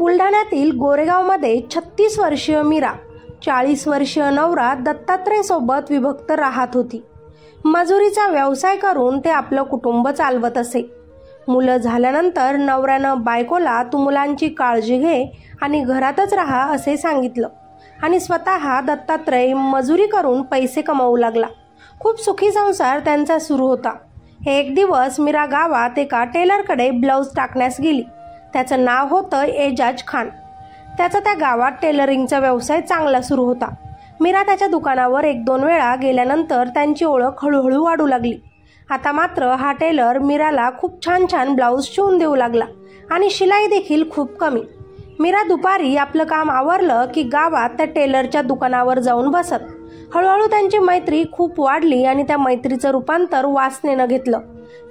बुलढाण्यातील गोरेगावमध्ये 36 वर्षीय मीरा 40 वर्षीय नवरा दत्तात्रय सोबत विभक्त राहत होती। मजुरीचा व्यवसाय करून ते आपलं कुटुंब चालवत असे। मुलं झाल्यानंतर नवऱ्यानं बायकोला तू मुलांची काळजी घे आणि घरातच राहा असे सांगितलं आणि स्वतः दत्तात्रय मजुरी करून पैसे कमवू लागला। खूप सुखी संसार त्यांचा सुरू होता। एक दिवस मीरा गावात एका टेलरकडे ब्लाऊज टाकण्यास गेली। त्याचं नाव होतं एजाज खान। त्याचा त्या गावात टेलरिंगचा व्यवसाय चांगला सुरू होता। मीरा त्याच्या दुकानावर 1-2 वेळा गेल्यानंतर त्यांची ओळख हळूहळू वाढू लागली। आता मात्र हा टेलर मीराला खूप छान छान ब्लाऊज शिवून देऊ लागला आणि शिलाई देखील खूप कमी। मीरा दुपारी आपलं काम आवरलं की गावात त्या टेलरच्या दुकानावर जाऊन बसत। हळूहळू त्यांची मैत्री खूप वाढली आणि त्या मैत्रीचं रूपांतर वासनेनं घेतलं।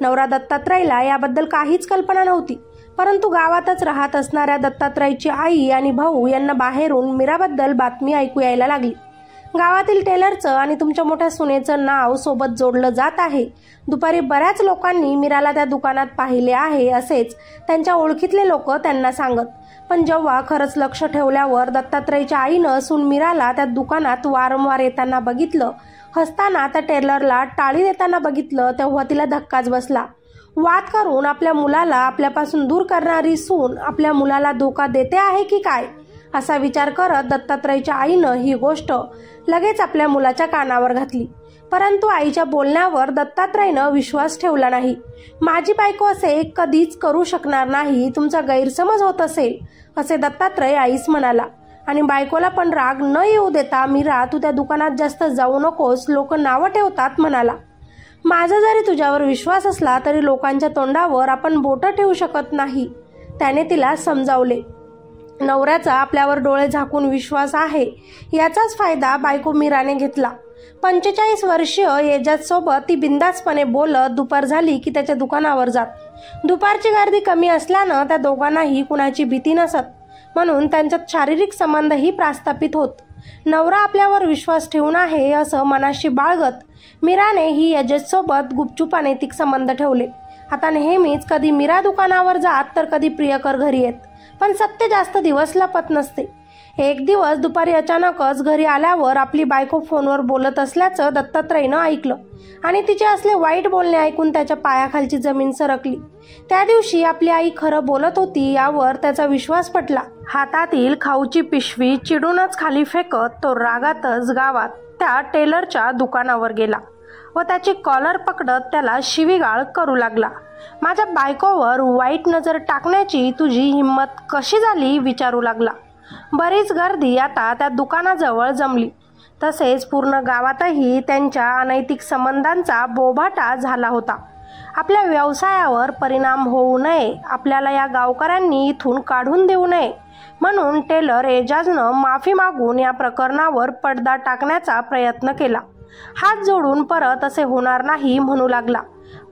नवरा दत्तात्रयला याबद्दल काहीच कल्पना नव्हती, परंतु गावातच राहत असणाऱ्या दत्तात्रयची आई आणि भाऊ यांना बाहेरून मीराबद्दल बातमी ऐकू यायला लागली। गावातील टेलरचं आणि तुमच्या मोठ्या सुनेचं नाव सोबत जोडलं जात आहे। दुपारी बऱ्याच लोकांनी मीराला त्या दुकानात पाहिले आहे असेच त्यांच्या ओळखीतले लोक त्यांना सांगत। पण जेव्हा खरंच लक्ष ठेवल्यावर दत्तात्रयच्या आईनं सून मीराला त्या दुकानात वारंवार येताना बघितलं, हसताना त्या टेलरला टाळी देताना बघितलं, तेव्हा तिला धक्काच बसला। वाद करून आपल्या मुलाला आपल्यापासून दूर करणारी सून आपल्या मुलाला धोका देते आहे की काय असा विचार करत दत्तात्रयच्या आईनं ही गोष्ट लगेच आपल्या मुलाच्या कानावर घातली। परंतु आईच्या बोलण्यावर दत्तात्रयनं विश्वास ठेवला नाही। माझी बायको असे कधीच करू शकणार नाही, तुमचा गैरसमज होत असेल असे दत्तात्रय आईस म्हणाला आणि बायकोला पण राग न येऊ देता मीरा तू त्या दुकानात जास्त जाऊ नकोस, लोक नावं ठेवतात म्हणाला। माझा जरी तुझ्यावर विश्वास असला तरी लोकांच्या तोंडावर आपण बोटं ठेवू शकत नाही, त्याने तिला समजावले। नवऱ्याचा आपल्यावर डोळे झाकून विश्वास आहे याचाच फायदा बायको मीराने घेतला। 45 वर्षीय एजाज सोबत ती बिंदासपणे बोलत दुपार झाली की त्याच्या दुकानावर जात। दुपारची गर्दी कमी असल्यानं त्या दोघांनाही कुणाची भीती नसत, म्हणून त्यांच्यात शारीरिक संबंधही प्रस्थापित होत। नवरा आपल्यावर विश्वास ठेवून आहे असं मनाशी बाळगत मीराने ही एजाज सोबत गुपचूप अनैतिक संबंध ठेवले। आता नेहमीच कधी मीरा दुकानावर जात तर कधी प्रियकर घरी येत, पण सत्य जास्त दिवस लपत नसते। एक दिवस दुपारी अचानकच घरी आल्यावर आपली बायको फोनवर बोलत असल्याचं दत्तात्रयनं ऐकलं आणि तिचे असले वाईट बोलणे ऐकून त्याच्या पायाखालची जमीन सरकली। त्या दिवशी आपली आई खरं बोलत होती यावर त्याचा विश्वास पटला। हातातील खाऊची पिशवी चिडूनच खाली फेकत तो रागातच गावात त्या टेलरच्या दुकानावर गेला व त्याची कॉलर पकडत त्याला शिवीगाळ करू लागला। माझ्या बायकोवर वाईट नजर टाकण्याची तुझी हिंमत कशी झाली विचारू लागला। बरीच गर्दी आता त्या दुकानाजवळ जमली। तसेच पूर्ण गावातही त्यांच्या अनैतिक संबंधांचा बोभाटा झाला होता। आपल्या व्यवसायावर परिणाम होऊ नये, आपल्याला या गावकऱ्यांनी इथून काढून देऊ नये म्हणून टेलर एजाजनं माफी मागून या प्रकरणावर पडदा टाकण्याचा प्रयत्न केला। हात जोडून परत असे होणार नाही म्हणू लागला।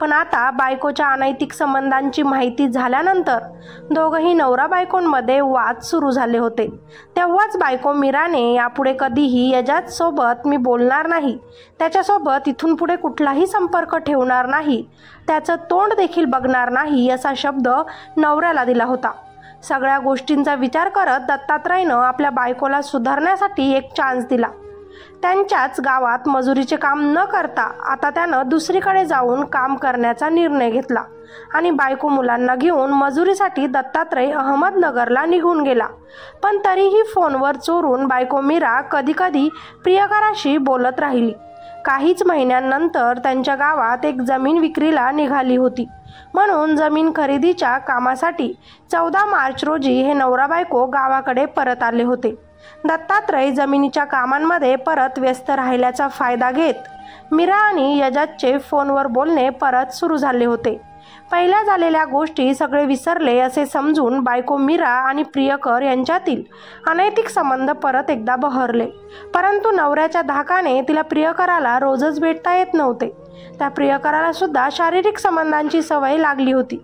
पण आता बायकोच्या अनैतिक संबंधांची माहिती झाल्यानंतर दोघही नवरा बायकोंमध्ये वाद सुरू झाले होते। तेव्हाच बायको मीराने यापुढे कधीही एजाज सोबत मी बोलणार नाही, त्याच्यासोबत इथून पुढे कुठलाही संपर्क ठेवणार नाही, त्याचं तोंड देखील बघणार नाही असा शब्द नवऱ्याला दिला होता। सगळ्या गोष्टींचा विचार करत दत्तात्रयनं आपल्या बायकोला सुधारण्यासाठी एक चान्स दिला। त्यांच्याच गावात मजुरीचे काम न करता आता त्यानं दुसरीकडे जाऊन काम करण्याचा निर्णय घेतला आणि बायको मुलांना घेऊन मजुरीसाठी दत्तात्रय अहमदनगरला निघून गेला। पण तरीही फोनवर चोरून बायको मीरा कधी कधी प्रियकराशी बोलत राहिली। काहीच महिन्यांनंतर त्यांच्या गावात एक जमीन विक्रीला निघाली होती, म्हणून जमीन खरेदीच्या कामासाठी 14 मार्च रोजी हे नवरा बायको गावाकडे परत आले होते। दत्तात्रय जमिनीच्या कामांमध्ये परत व्यस्त राहिल्याचा फायदा घेत मीरा आणि एजाजचे फोनवर बोलणे परत सुरू झाले होते। पहिल्या झालेल्या गोष्टी सगळे विसरले असे समजून बायको मीरा आणि प्रियकर यांच्यातील अनैतिक संबंध परत एकदा बहरले। परंतु नवऱ्याच्या धाकाने तिला प्रियकराला रोजच भेटता येत नव्हते। त्या प्रियकराला सुद्धा शारीरिक संबंधांची सवय लागली होती,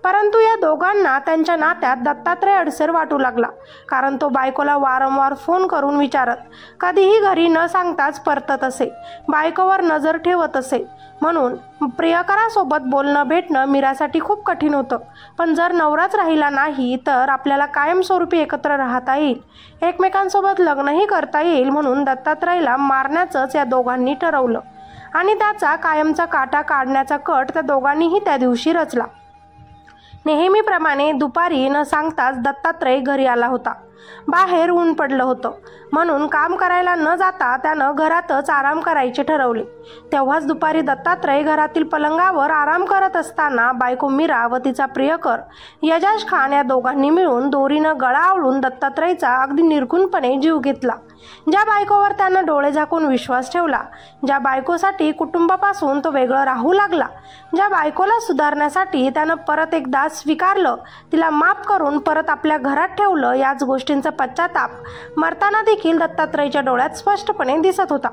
परंतु या दोघांना त्यांच्या नात्यात दत्तात्रय अडसर वाटू लागला, कारण तो बायकोला वारंवार फोन करून विचारत, कधीही घरी न सांगताच परतत असे, बायकोवर नजर ठेवत असे. म्हणून प्रियकरासोबत बोलणं भेटणं मीरासाठी खूप कठीण होतं. पण जर नवराच राहिला नाही तर आपल्याला कायमस्वरूपी एकत्र राहता येईल, एकमेकांसोबत लग्नही करता येईल. म्हणून दत्तात्रयला मारण्याचंच या दोघांनी ठरवलं आणि त्याचा कायमचा काटा काढण्याचा कट त्या दोघांनीही त्या दिवशी रचला. नेहमीप्रमाणे दुपारी न सांगताच दत्तात्रय घरी आला होता. बाहेर ऊन पडलं होतं, म्हणून काम करायला न जाता त्यानं घरातच आराम करायचे ठरवले. तेव्हाच दुपारी दत्तात्रय घरातील पलंगावर आराम करत असताना बायको मीरा व तिचा प्रियकर यजाज खान या दोघांनी मिळून दोरीनं गळा आवळून दत्तात्रयचा अगदी निर्घृणपणे जीव घेतला. ज्या बायकोवर त्यानं डोळे झाकून विश्वास ठेवला, ज्या बायकोसाठी कुटुंबापासून तो वेगळं राहू लागला, ज्या बायकोला सुधारण्यासाठी त्यानं परत एकदा स्वीकारलं, तिला माफ करून परत आपल्या घरात ठेवलं, याच गोष्टींचा पश्चाताप मरताना देखील दत्तात्रयच्या डोळ्यात स्पष्टपणे दिसत होता.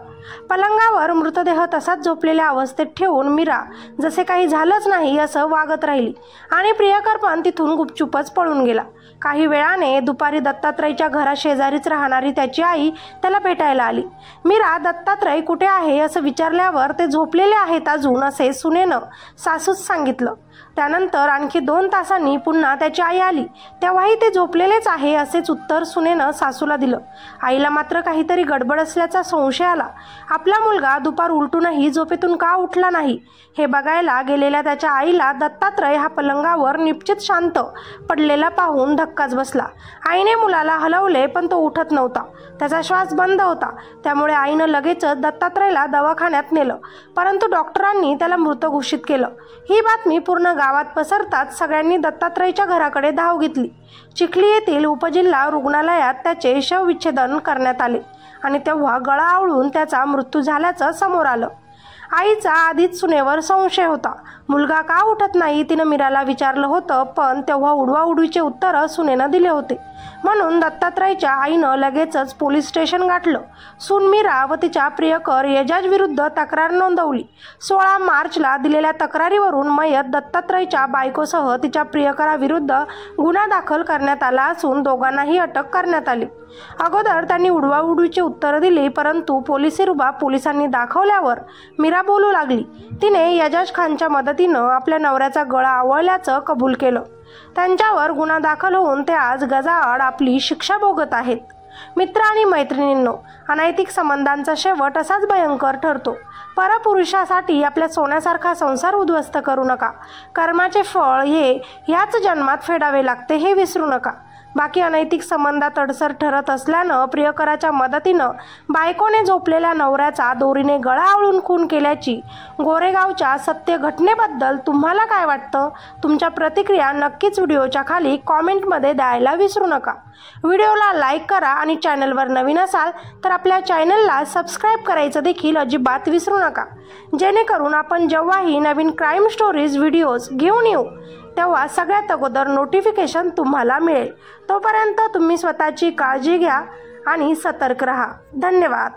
पलंगावर मृतदेह तसाच झोपलेल्या अवस्थेत ठेवून मीरा जसे काही झालंच नाही असं वागत राहिली आणि प्रियकर पण तिथून गुपचूपच पळून गेला. काही वेळाने दुपारी दत्तात्रयच्या घराशेजारीच राहणारी त्याची आई त्याला भेटायला आली. मीरा दत्तात्रय कुठे आहे असं विचारल्यावर ते झोपलेले आहेत अजून असे सुनेनं सासूस सांगितलं. त्यानंतर आणखी 2 तासांनी पुन्हा त्याची आई आली, तेव्हाही ते झोपलेलेच आहे असेच उत्तर सुनेनं सासूला दिलं. आईला मात्र काहीतरी गडबड असल्याचा संशय आला. आपला मुलगा दुपार उलटूनही झोपेतून का उठला नाही हे बघायला गेलेल्या त्याच्या आईला दत्तात्रय हा पलंगावर निश्चित शांत पडलेला पाहून धक्काच बसला. आईने मुलाला हलवले पण तो उठत नव्हता, त्याचा श्वास बंद होता. त्यामुळे आईनं लगेचच दत्तात्रयला दवाखान्यात नेलं, परंतु डॉक्टरांनी त्याला मृत घोषित केलं. ही बातमी पूर्ण गावात पसरताच सगळ्यांनी दत्तात्रयच्या घराकडे धाव घेतली. चिखली येथील उपजिल्हा रुग्णालयात त्याचे शवविच्छेदन करण्यात आले आणि तेव्हा गळा आवळून त्याचा मृत्यू झाल्याचं समोर आलं. आईचा आधीच सुनेवर संशय होता. मुलगा का उठत नाही तिनं मीराला विचारलं होतं, पण तेव्हा उडवाउडवीचे उत्तर सुनेनं दिले होते. म्हणून दत्तात्रयच्या आईनं लगेचच पोलीस स्टेशन गाठलं. सून मीरा व तिच्या प्रियकर यजाज विरुद्ध तक्रार नोंदवली. 16 मार्चला दिलेल्या तक्रारीवरून मयत दत्तात्रयच्या बायकोसह तिच्या प्रियकराविरुद्ध गुन्हा दाखल करण्यात आला असून दोघांनाही अटक करण्यात आली. अगोदर त्यांनी उडवाउडवीची उत्तरं दिली, परंतु पोलिसी रुबाब पोलिसांनी दाखवल्यावर मीरा बोलू लागली. तिने यजाज खानच्या मदतीनं आपल्या नवऱ्याचा गळा आवळल्याचं कबूल केलं. त्यांच्यावर गुन्हा दाखल होऊन ते आज गजाआड आपली शिक्षा भोगत आहेत. मित्र आणि मैत्रिणींनो, अनैतिक संबंधांचा शेवट असाच भयंकर ठरतो. परपुरुषासाठी आपल्या सोन्यासारखा संसार उद्ध्वस्त करू नका. कर्माचे फळ हे ह्याच जन्मात फेडावे लागते हे विसरू नका. बाकी अनैतिक संबंधात अडसर ठरत असल्यानं प्रियकराच्या मदतीनं बायकोने झोपलेल्या नवऱ्याचा दोरीने गळा आवळून खून केल्याची गोरेगावच्या सत्य घटनेबद्दल तुम्हाला काय वाटतं? तुमच्या प्रतिक्रिया नक्कीच व्हिडिओच्या खाली कॉमेंटमध्ये द्यायला विसरू नका. व्हिडिओला लाईक करा आणि चॅनलवर नवीन असाल तर आपल्या चॅनलला सबस्क्राईब करायचं देखील अजिबात विसरू नका, जेणेकरून आपण जेव्हाही नवीन क्राईम स्टोरीज व्हिडिओज घेऊन येऊ तेव्हा सगळ्यात अगोदर नोटिफिकेशन तुम्हाला मिळेल. तोपर्यंत तुम्ही स्वतःची काळजी घ्या आणि सतर्क रहा. धन्यवाद.